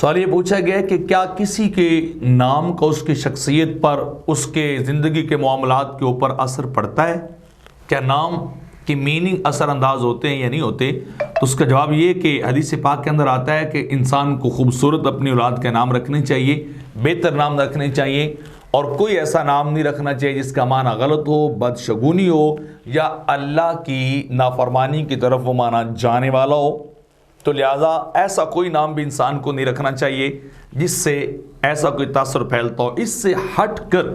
سوال یہ پوچھا گیا ہے کہ کیا کسی کے نام کا اس کی شخصیت پر، اس کے زندگی کے معاملات کے اوپر اثر پڑتا ہے؟ کیا نام کی میننگ اثر انداز ہوتے ہیں یا نہیں ہوتے؟ تو اس کا جواب یہ کہ حدیث پاک کے اندر آتا ہے کہ انسان کو خوبصورت اپنی اولاد کے نام رکھنے چاہیے، بہتر نام رکھنے چاہیے، اور کوئی ایسا نام نہیں رکھنا چاہیے جس کا معنی غلط ہو، بدشگونی ہو، یا اللہ کی نافرمانی کی طرف وہ مانا جانے والا ہو۔ تو لہٰذا ایسا کوئی نام بھی انسان کو نہیں رکھنا چاہیے جس سے ایسا کوئی تاثر پھیلتا ہو۔ اس سے ہٹ کر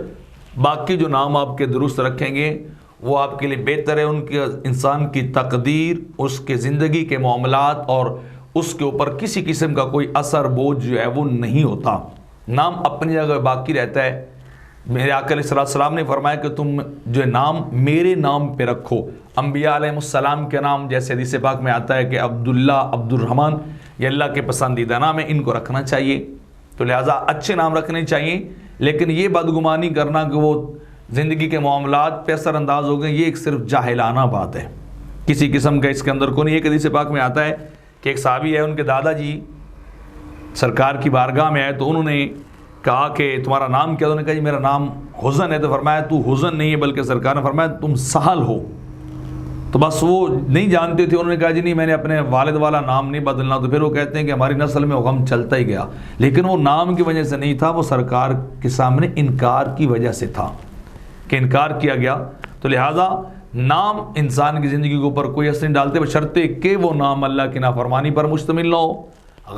باقی جو نام آپ کے درست رکھیں گے وہ آپ کے لیے بہتر ہے۔ ان کے انسان کی تقدیر، اس کے زندگی کے معاملات اور اس کے اوپر کسی قسم کا کوئی اثر بوجھ جو ہے وہ نہیں ہوتا۔ نام اپنی جگہ باقی رہتا ہے۔ میرے آقا علیہ السلام نے فرمایا کہ تم جو نام میرے نام پہ رکھو۔ انبیاء علیہ السلام کے نام جیسے حدیث پاک میں آتا ہے کہ عبداللہ، عبد الرحمن، یہ اللہ کے پسندیدہ نام ہے، ان کو رکھنا چاہیے۔ تو لہٰذا اچھے نام رکھنے چاہیے، لیکن یہ بدگمانی کرنا کہ وہ زندگی کے معاملات پہ اثر انداز ہو گئے، یہ ایک صرف جاہلانہ بات ہے، کسی قسم کا اس کے اندر کوئی نہیں۔ ایک حدیث پاک میں آتا ہے کہ ایک صحابی ہے، ان کے دادا جی سرکار کی بارگاہ میں آئے تو انہوں نے کہا کہ تمہارا نام کیا؟ انہوں نے کہا جی میرا نام حزن ہے۔ تو فرمایا تو حزن نہیں ہے بلکہ سرکار نے فرمایا تم سہل ہو۔ تو بس وہ نہیں جانتے تھے، انہوں نے کہا جی نہیں میں نے اپنے والد والا نام نہیں بدلنا۔ تو پھر وہ کہتے ہیں کہ ہماری نسل میں وہ غم چلتا ہی گیا، لیکن وہ نام کی وجہ سے نہیں تھا، وہ سرکار کے سامنے انکار کی وجہ سے تھا کہ انکار کیا گیا۔ تو لہٰذا نام انسان کی زندگی کے اوپر کوئی اثر نہیں ڈالتے، بشرطے کہ وہ نام اللہ کی نافرمانی پر مشتمل نہ ہو،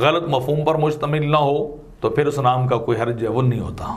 غلط مفہوم پر مشتمل نہ ہو، تو پھر اس نام کا کوئی حرج ہے وہ نہیں ہوتا۔